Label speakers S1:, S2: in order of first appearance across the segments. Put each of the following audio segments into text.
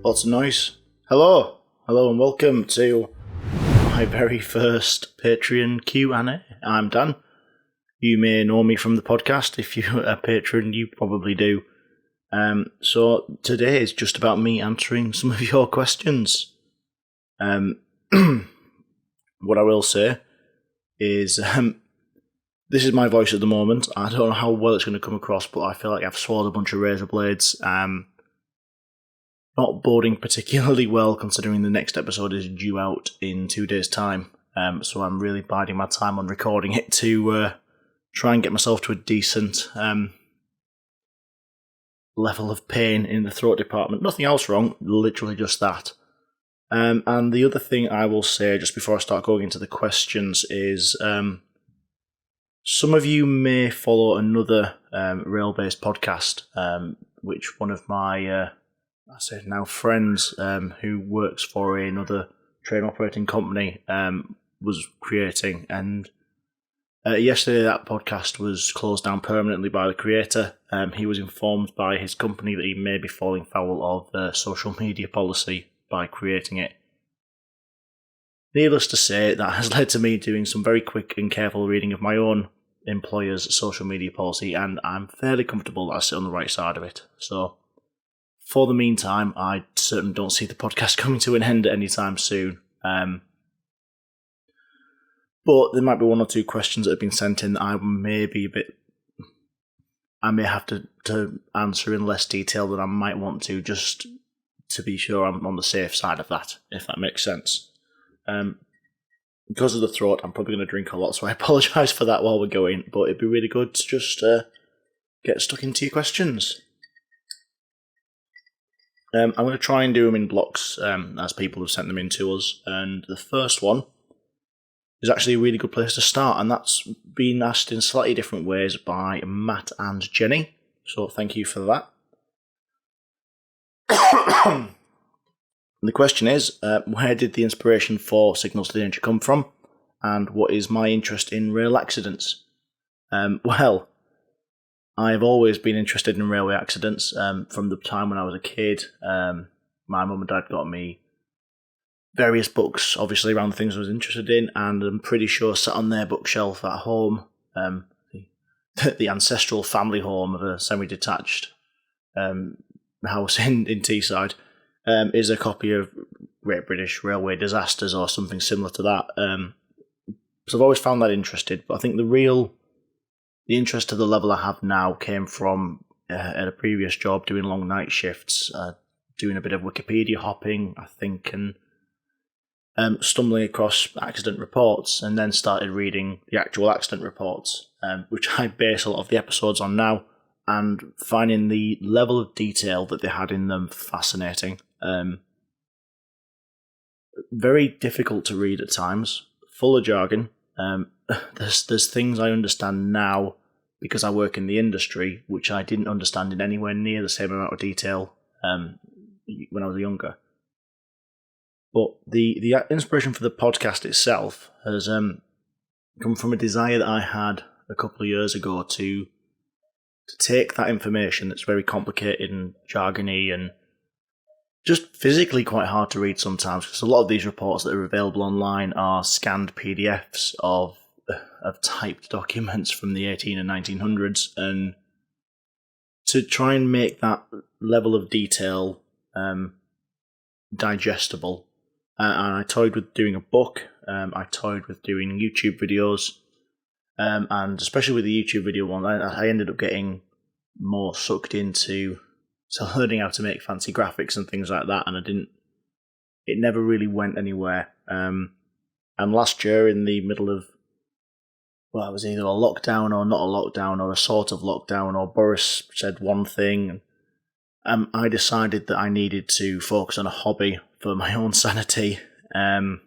S1: Lots of noise. Hello and welcome to my very first Patreon Q&A. I'm Dan. You may know me from the podcast. If you're a patron, you probably do. So today is just about me answering some of your questions. What I will say is this is my voice at the moment. I don't know how well it's going to come across, but I feel like I've swallowed a bunch of razor blades. Not boding particularly well, considering the next episode is due out in 2 days' time. So I'm really biding my time on recording it to try and get myself to a decent level of pain in the throat department. Nothing else wrong, literally just that. And the other thing I will say, just before I start going into the questions, is some of you may follow another rail-based podcast, which one of my friends who works for another train operating company was creating. And yesterday that podcast was closed down permanently by the creator. He was informed by his company that he may be falling foul of social media policy by creating it. Needless to say, that has led to me doing some very quick and careful reading of my own employer's social media policy, and I'm fairly comfortable that I sit on the right side of it. So for the meantime, I certainly don't see the podcast coming to an end anytime soon. But there might be one or two questions that have been sent in that I may have to answer in less detail than I might want to, just to be sure I'm on the safe side of that, if that makes sense. Because of the throat, I'm probably going to drink a lot, so I apologise for that while we're going, but it'd be really good to just get stuck into your questions. I'm going to try and do them in blocks as people have sent them in to us, and the first one is actually a really good place to start, and that's been asked in slightly different ways by Matt and Jenny, so thank you for that. The question is, where did the inspiration for Signals to Danger come from, and what is my interest in rail accidents? Well, I've always been interested in railway accidents from the time when I was a kid. My mum and dad got me various books, obviously, around the things I was interested in, and I'm pretty sure sat on their bookshelf at home, the ancestral family home of a semi-detached house in Teesside, is a copy of Great British Railway Disasters or something similar to that. So I've always found that interesting, but I think the interest to the level I have now came from at a previous job doing long night shifts, doing a bit of Wikipedia hopping, I think, and stumbling across accident reports, and then started reading the actual accident reports, which I base a lot of the episodes on now, and finding the level of detail that they had in them fascinating. Very difficult to read at times, full of jargon. There's things I understand now because I work in the industry, which I didn't understand in anywhere near the same amount of detail when I was younger. But the inspiration for the podcast itself has come from a desire that I had a couple of years ago to take that information that's very complicated and jargony and just physically quite hard to read sometimes, because a lot of these reports that are available online are scanned PDFs of typed documents from the 18 and 1900s, and to try and make that level of detail digestible. And I toyed with doing a book, I toyed with doing YouTube videos, and especially with the YouTube video one, I ended up getting more sucked into learning how to make fancy graphics and things like that, and it never really went anywhere. And last year, in the middle of, it was either a lockdown or not a lockdown, or a sort of lockdown, or Boris said one thing, I decided that I needed to focus on a hobby for my own sanity, and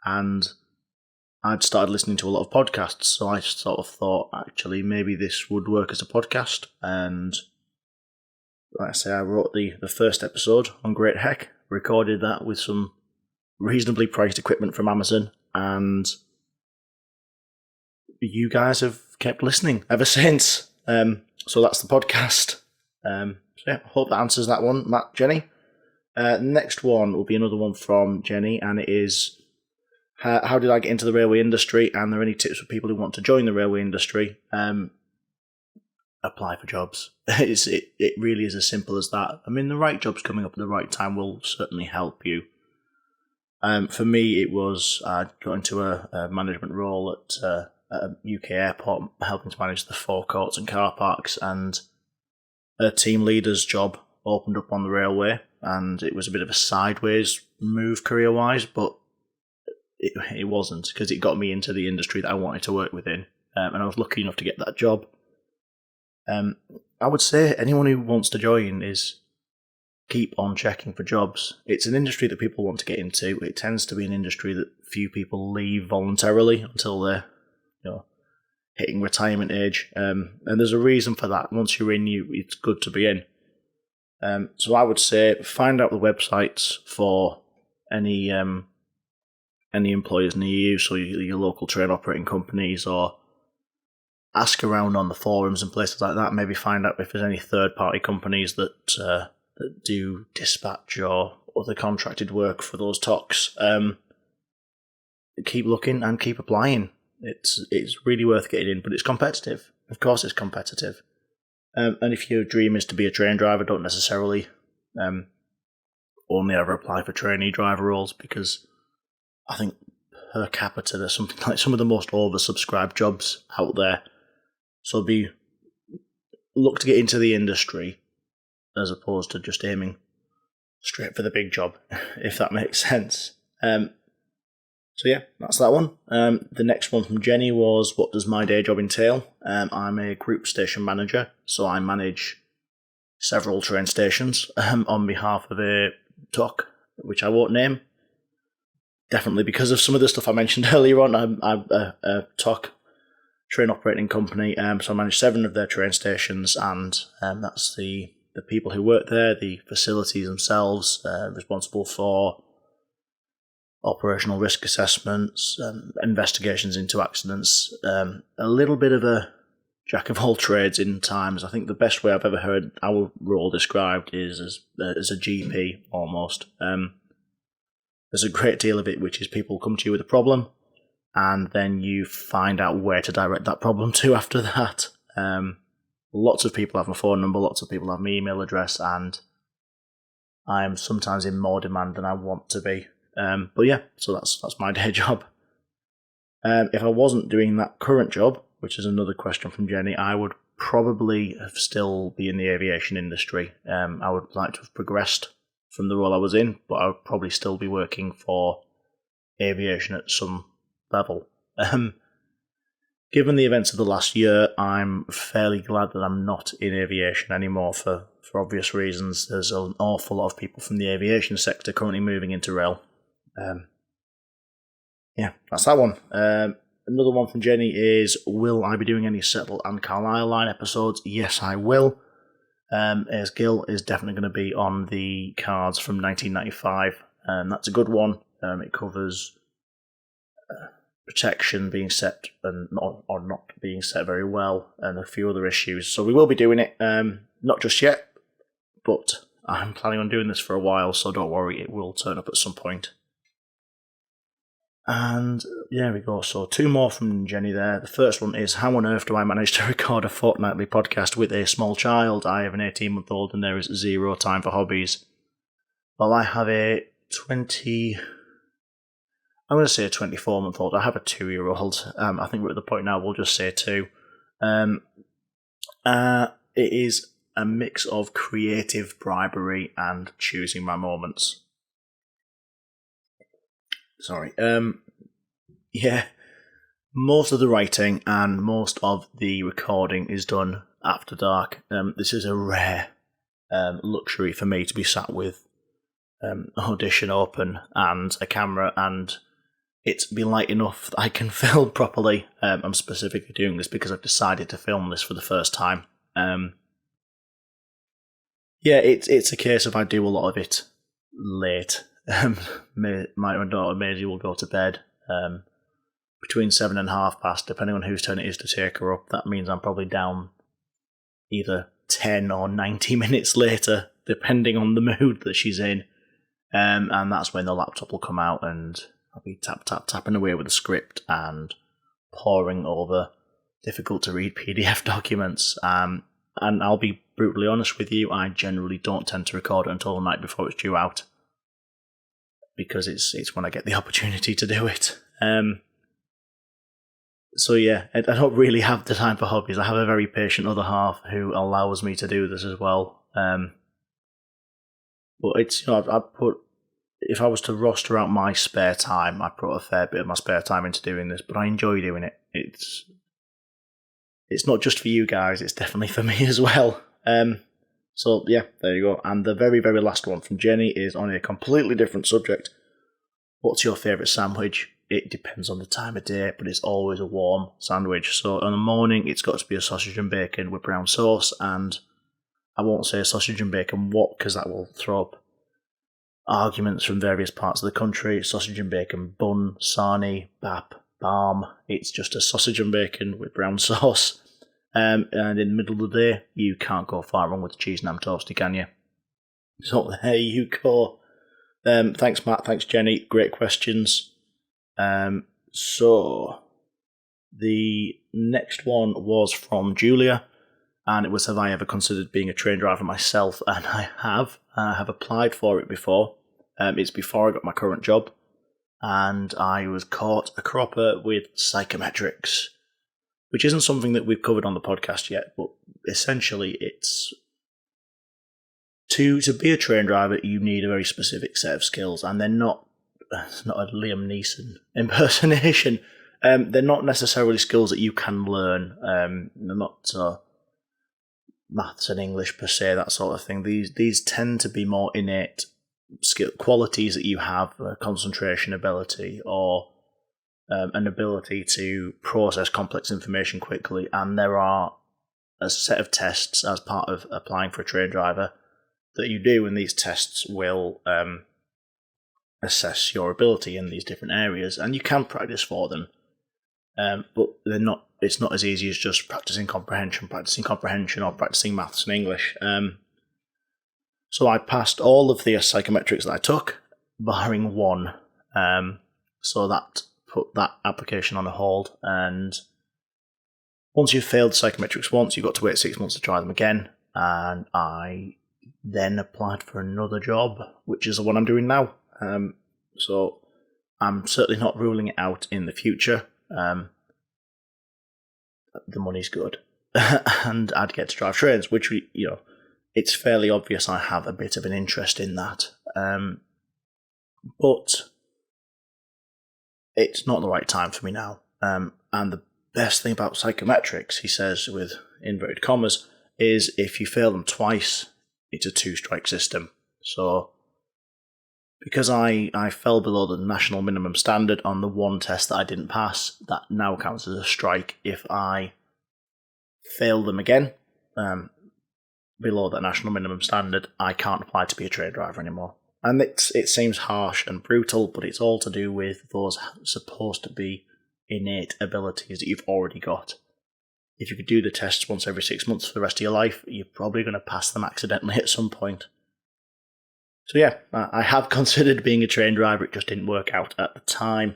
S1: I'd started listening to a lot of podcasts, so I sort of thought, actually, maybe this would work as a podcast, and like I say, I wrote the first episode on Great Heck, recorded that with some reasonably priced equipment from Amazon, and you guys have kept listening ever since. So that's the podcast. So yeah, I hope that answers that one, Matt, Jenny. Next one will be another one from Jenny, and it is, how did I get into the railway industry? And are there any tips for people who want to join the railway industry? Apply for jobs. It really is as simple as that. I mean, the right jobs coming up at the right time will certainly help you. For me, it was got into a management role at a UK airport, helping to manage the forecourts and car parks, and a team leader's job opened up on the railway, and it was a bit of a sideways move career-wise, but it wasn't, because it got me into the industry that I wanted to work within, and I was lucky enough to get that job. I would say anyone who wants to join is keep on checking for jobs. It's an industry that people want to get into. It tends to be an industry that few people leave voluntarily until they're hitting retirement age, and there's a reason for that. Once you're in, it's good to be in. So I would say find out the websites for any employers near you, so your local train operating companies, or ask around on the forums and places like that. Maybe find out if there's any third-party companies that do dispatch or other contracted work for those TOCs. Keep looking and keep applying. It's really worth getting in, but it's competitive. Of course it's competitive. And if your dream is to be a train driver, don't necessarily only ever apply for trainee driver roles, because I think per capita there's something like some of the most oversubscribed jobs out there. So look to get into the industry as opposed to just aiming straight for the big job, if that makes sense. So yeah, that's that one. The next one from Jenny was, what does my day job entail? I'm a group station manager, so I manage several train stations on behalf of a TOC, which I won't name. Definitely because of some of the stuff I mentioned earlier on. I'm a TOC train operating company, so I manage 7 of their train stations, and that's the people who work there, the facilities themselves, responsible for operational risk assessments, investigations into accidents, a little bit of a jack of all trades in times. I think the best way I've ever heard our role described is as a GP, almost. There's a great deal of it, which is people come to you with a problem, and then you find out where to direct that problem to after that. Lots of people have my phone number, lots of people have my email address, and I'm sometimes in more demand than I want to be. But yeah, so that's my day job. If I wasn't doing that current job, which is another question from Jenny, I would probably still be in the aviation industry. I would like to have progressed from the role I was in, but I would probably still be working for aviation at some level. Given the events of the last year, I'm fairly glad that I'm not in aviation anymore for obvious reasons. There's an awful lot of people from the aviation sector currently moving into rail. Yeah, that's that one. Another one from Jenny is, will I be doing any Settle and Carlisle line episodes? Yes, I will. Ayers Gill is definitely going to be on the cards from 1995. That's a good one. It covers protection being set or not being set very well, and a few other issues. So we will be doing it, not just yet, but I'm planning on doing this for a while, so don't worry, it will turn up at some point. And there we go. So 2 more from Jenny there. The first one is, how on earth do I manage to record a fortnightly podcast with a small child? I have an 18-month-old and there is 0 time for hobbies. Well, I have a 24-month-old. I have a 2-year-old. I think we're at the point now we'll just say 2. It is a mix of creative bribery and choosing my moments. Sorry. Yeah, most of the writing and most of the recording is done after dark. This is a rare luxury for me to be sat with Audition open and a camera, and it be light enough that I can film properly. I'm specifically doing this because I've decided to film this for the first time. Yeah, it's a case of I do a lot of it late. My daughter Maisie will go to bed between 7 and 1:30, depending on whose turn it is to take her up. That means I'm probably down either 10 or 90 minutes later, depending on the mood that she's in. And that's when the laptop will come out and I'll be tapping away with the script and poring over difficult to read PDF documents. And I'll be brutally honest with you, I generally don't tend to record it until the night before it's due out, because it's when I get the opportunity to do it. So yeah, I don't really have the time for hobbies. I have a very patient other half who allows me to do this as well. But it's, if I was to roster out my spare time, I'd put a fair bit of my spare time into doing this, but I enjoy doing it. It's not just for you guys, it's definitely for me as well. So yeah, there you go. And the very, very last one from Jenny is on a completely different subject. What's your favourite sandwich? It depends on the time of day, but it's always a warm sandwich. So in the morning, it's got to be a sausage and bacon with brown sauce, and I won't say sausage and bacon what, because that will throw up arguments from various parts of the country. Sausage and bacon bun, sarnie, bap, balm. It's just a sausage and bacon with brown sauce. And in the middle of the day, you can't go far wrong with cheese and ham toasty, can you? So there you go. Thanks, Matt. Thanks, Jenny. Great questions. So the next one was from Julia, and it was, have I ever considered being a train driver myself? And I have. I have applied for it before. It's before I got my current job, and I was caught a cropper with psychometrics, which isn't something that we've covered on the podcast yet, but essentially it's to be a train driver, you need a very specific set of skills, and they're not, it's not a Liam Neeson impersonation. They're not necessarily skills that you can learn. They're not maths and English per se, that sort of thing. These tend to be more innate skill qualities that you have, concentration ability, or an ability to process complex information quickly. And there are a set of tests as part of applying for a train driver that you do, and these tests will assess your ability in these different areas, and you can practice for them. But they're not. It's not as easy as just practicing comprehension, or practicing maths and English. So I passed all of the psychometrics that I took, barring one. So that put that application on a hold. And once you've failed psychometrics once, you've got to wait 6 months to try them again. And I then applied for another job, which is the one I'm doing now. So I'm certainly not ruling it out in the future. The money's good, and I'd get to drive trains, which it's fairly obvious I have a bit of an interest in that. But it's not the right time for me now. And the best thing about psychometrics, he says with inverted commas, is if you fail them twice, it's a 2-strike system. So because I fell below the national minimum standard on the one test that I didn't pass, that now counts as a strike. If I fail them again, below that national minimum standard, I can't apply to be a train driver anymore. And it seems harsh and brutal, but it's all to do with those supposed to be innate abilities that you've already got. If you could do the tests once every 6 months for the rest of your life, you're probably going to pass them accidentally at some point. So yeah, I have considered being a train driver, it just didn't work out at the time.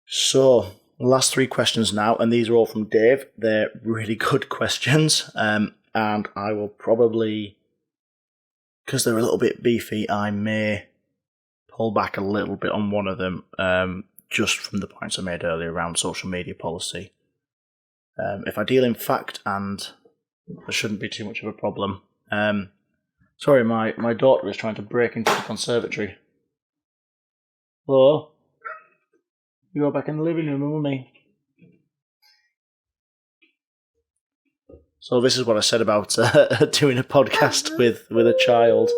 S1: So, last 3 questions now, and these are all from Dave. They're really good questions, and I will probably, because they're a little bit beefy, I may pull back a little bit on one of them, just from the points I made earlier around social media policy. If I deal in fact, and there shouldn't be too much of a problem. Sorry, my daughter is trying to break into the conservatory. Hello? You go back in the living room with me. So this is what I said about doing a podcast with a child,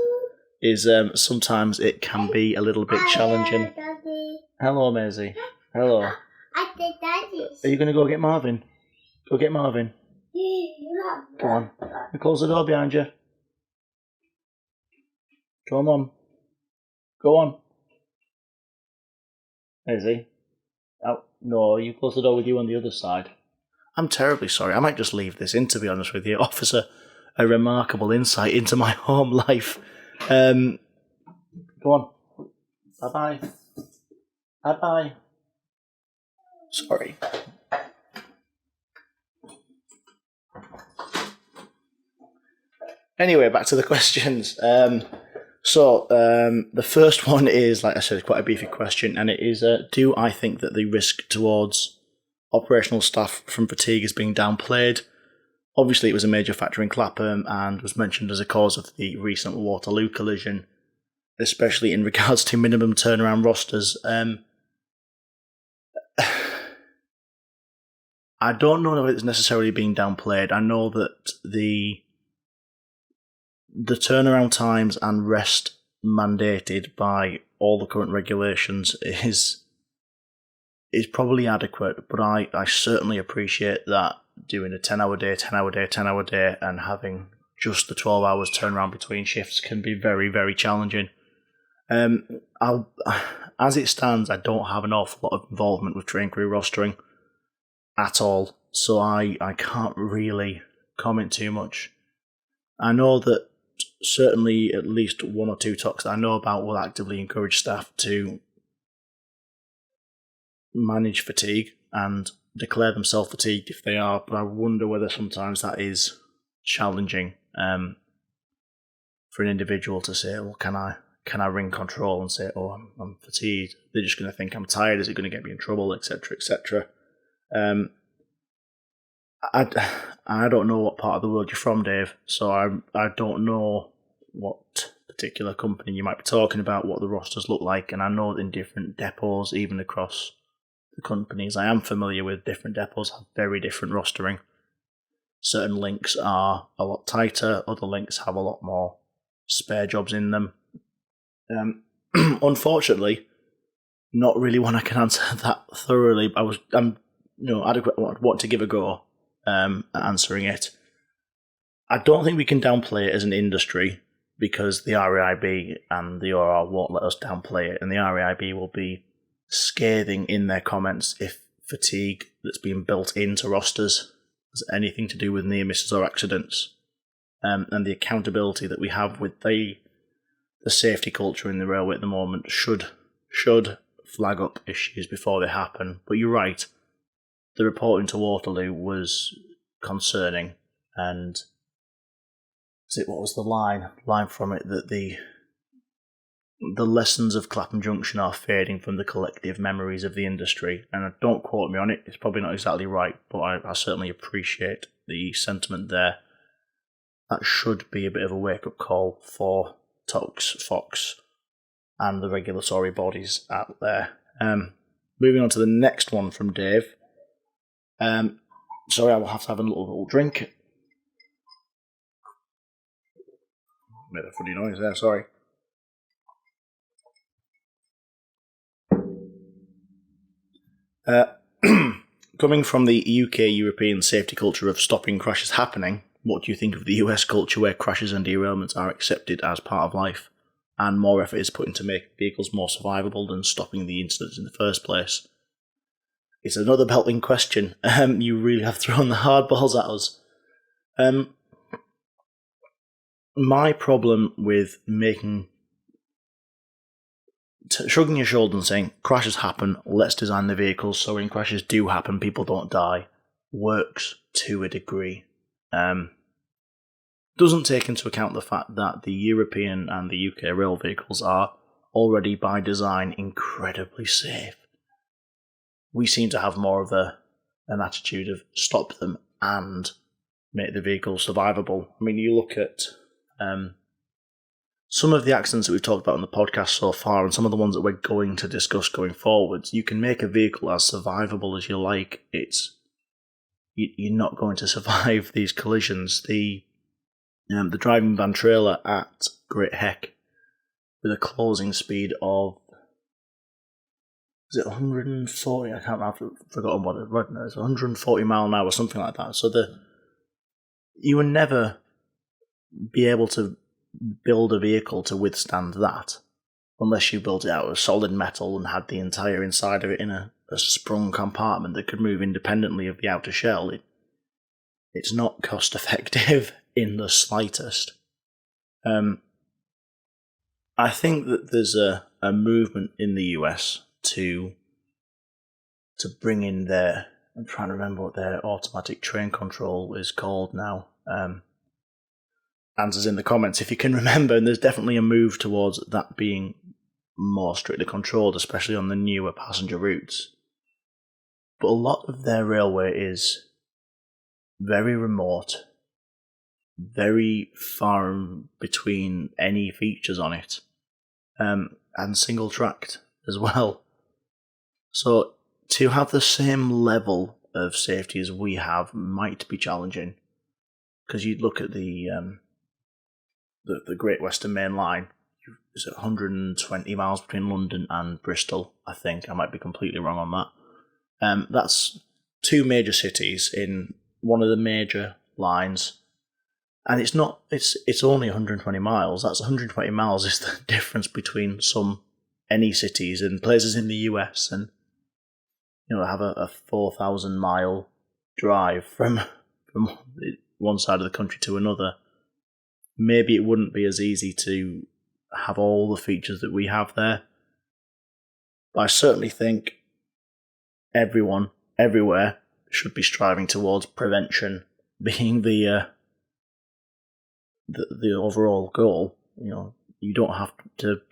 S1: is sometimes it can be a little bit challenging.
S2: Daddy.
S1: Hello, Maisie. Hello.
S2: I said Daddy.
S1: Are you going to go get Marvin? Go get Marvin. Come on. Close the door behind you. Come on. Go on. Maisie. Oh, no, you close the door with you on the other side. I'm terribly sorry. I might just leave this in, to be honest with you. It offers a remarkable insight into my home life. Go on. Bye-bye. Bye-bye. Sorry. Anyway, back to the questions. The first one is, like I said, quite a beefy question, and it is, do I think that the risk towards operational staff from fatigue is being downplayed? Obviously, it was a major factor in Clapham and was mentioned as a cause of the recent Waterloo collision, especially in regards to minimum turnaround rosters. I don't know if it's necessarily being downplayed. I know that the turnaround times and rest mandated by all the current regulations is probably adequate, but I certainly appreciate that doing a 10-hour day, 10-hour day, 10-hour day, and having just the 12 hours turnaround between shifts can be very, very challenging. As it stands, I don't have an awful lot of involvement with train crew rostering at all, so I can't really comment too much. I know that certainly at least one or two talks that I know about will actively encourage staff to manage fatigue and declare themselves fatigued if they are, but I wonder whether sometimes that is challenging for an individual to say, well, can I ring control and say, oh, I'm fatigued? They're just going to think I'm tired. Is it going to get me in trouble, etc., etc.? I don't know what part of the world you're from, Dave, so I don't know what particular company you might be talking about, what the rosters look like, and I know that in different depots, even across the companies I am familiar with, different depots have very different rostering. Certain links are a lot tighter, other links have a lot more spare jobs in them. Unfortunately, not really one I can answer that thoroughly. I'm adequate. I want to give a go at answering it. I don't think we can downplay it as an industry because the RAIB and the ORR won't let us downplay it, and the RAIB will be scathing in their comments if fatigue that's been built into rosters has anything to do with near misses or accidents, and the accountability that we have with the safety culture in the railway at the moment should flag up issues before they happen. But you're right, the report into Waterloo was concerning, and what was the line from it, that the lessons of Clapham Junction are fading from the collective memories of the industry. And don't quote me on it, it's probably not exactly right, but I certainly appreciate the sentiment there. That should be a bit of a wake-up call for Tox, Fox, and the regulatory bodies out there. Moving on to the next one from Dave. Sorry, I will have to have a little drink. Made a funny noise there, sorry. Coming from the UK European safety culture of stopping crashes happening, what do you think of the US culture where crashes and derailments are accepted as part of life, and more effort is put into making vehicles more survivable than stopping the incidents in the first place? It's another belting question. You really have thrown the hard balls at us. My problem with shrugging your shoulders and saying, crashes happen, let's design the vehicles so when crashes do happen, people don't die, works to a degree. Doesn't take into account the fact that the European and the UK rail vehicles are already by design incredibly safe. We seem to have more of an attitude of stop them and make the vehicle survivable. I mean, you look at some of the accidents that we've talked about on the podcast so far, and some of the ones that we're going to discuss going forwards. You can make a vehicle as survivable as you like. You're not going to survive these collisions. The driving van trailer at Great Heck with a closing speed of, is it 140? I can't remember. I've forgotten what it was. 140 mile an hour or something like that. So you would never be able to build a vehicle to withstand that unless you built it out of solid metal and had the entire inside of it in a sprung compartment that could move independently of the outer shell. It's not cost effective in the slightest. I think that there's a movement in the US to bring in their, I'm trying to remember what their automatic train control is called now. Answers in the comments if you can remember, and there's definitely a move towards that being more strictly controlled, especially on the newer passenger routes. But a lot of their railway is very remote, very far between any features on it, and single tracked as well. So to have the same level of safety as we have might be challenging, because you'd look at the Great Western Main Line. It's 120 miles between London and Bristol, I think. I might be completely wrong on that. That's two major cities in one of the major lines, and it's only 120 miles. That's 120 miles is the difference between any cities and places in the US, and have a 4,000 mile drive from one side of the country to another. Maybe it wouldn't be as easy to have all the features that we have there. But I certainly think everyone, everywhere, should be striving towards prevention being the overall goal. You don't have to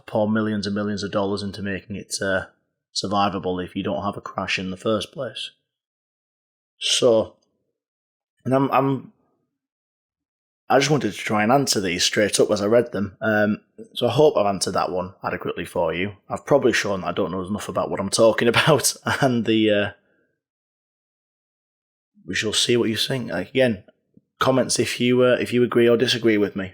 S1: pour millions and millions of dollars into making it survivable if you don't have a crash in the first place. So, and I just wanted to try and answer these straight up as I read them. So I hope I've answered that one adequately for you. I've probably shown that I don't know enough about what I'm talking about, and we shall see what you think. Again, comments if you agree or disagree with me.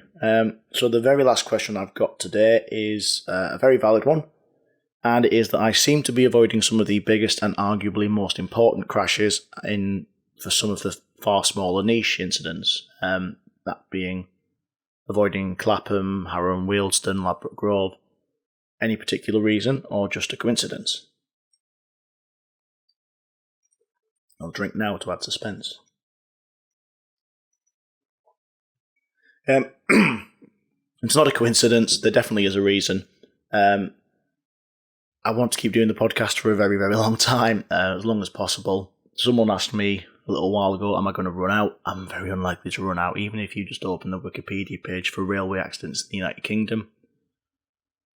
S1: So the very last question I've got today is a very valid one, and it is that I seem to be avoiding some of the biggest and arguably most important crashes for some of the far smaller niche incidents. That being avoiding Clapham, Harrow and Wealdstone, Ladbroke Grove. Any particular reason or just a coincidence? I'll drink now to add suspense. It's not a coincidence. There definitely is a reason. I want to keep doing the podcast for a very, very long time, as long as possible. Someone asked me a little while ago, am I going to run out? I'm very unlikely to run out, even if you just open the Wikipedia page for railway accidents in the United Kingdom.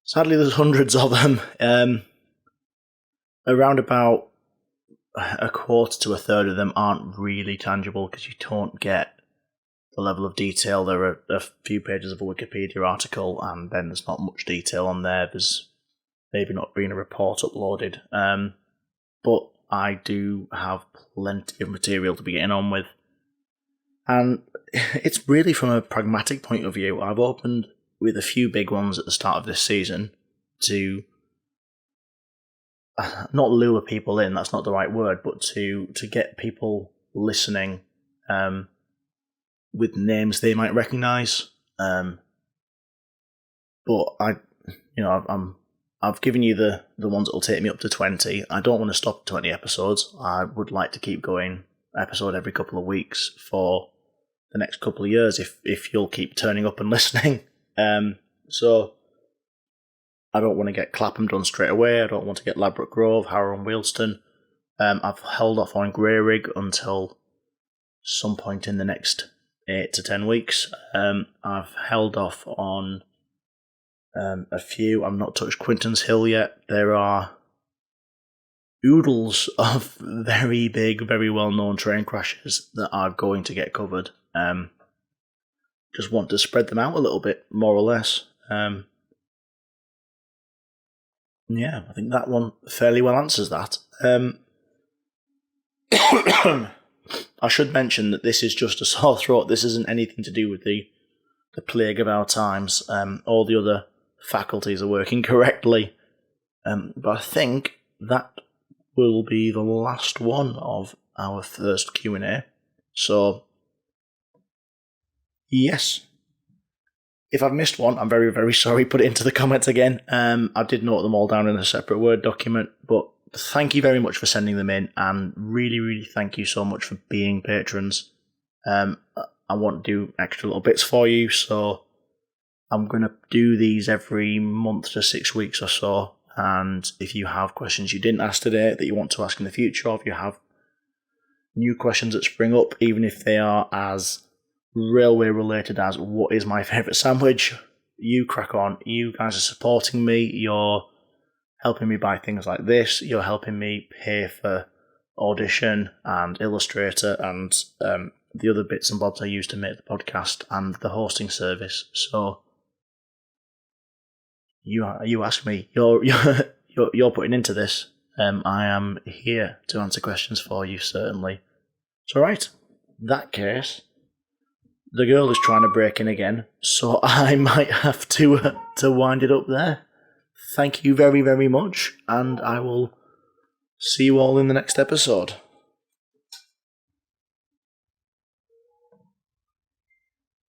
S1: Sadly, there's hundreds of them. Around about a quarter to a third of them aren't really tangible because you don't get the level of detail. There are a few pages of a Wikipedia article, and then there's not much detail on there. There's maybe not been a report uploaded. But I do have plenty of material to be getting on with. And it's really from a pragmatic point of view. I've opened with a few big ones at the start of this season to not lure people in, that's not the right word, but to get people listening with names they might recognise. But I've given you the ones that will take me up to 20. I don't want to stop at 20 episodes. I would like to keep going episode every couple of weeks for the next couple of years if you'll keep turning up and listening. So I don't want to get Clapham done straight away. I don't want to get Ladbroke Grove, Harrow and Wealdstone. I've held off on Greyrig until some point in the next 8 to 10 weeks. I've held off on a few. I've not touched Quinton's Hill yet. There are oodles of very big, very well-known train crashes that are going to get covered. Just want to spread them out a little bit, more or less. Yeah, I think that one fairly well answers that. I should mention that this is just a sore throat. This isn't anything to do with the plague of our times. All the other faculties are working correctly. But I think that will be the last one of our first Q&A. So, yes. If I've missed one, I'm very, very sorry. Put it into the comments again. I did note them all down in a separate Word document, but thank you very much for sending them in, and really, really thank you so much for being patrons. I want to do extra little bits for you, so I'm going to do these every month to 6 weeks or so. And if you have questions you didn't ask today that you want to ask in the future, or if you have new questions that spring up, even if they are as railway related as what is my favourite sandwich, you crack on. You guys are supporting me. You're helping me buy things like this. You're helping me pay for Audition and Illustrator and the other bits and bobs I use to make the podcast and the hosting service. So you ask me. You're putting into this. I am here to answer questions for you, certainly. So right, in that case, the girl is trying to break in again, so I might have to wind it up there. Thank you very, very much, and I will see you all in the next episode.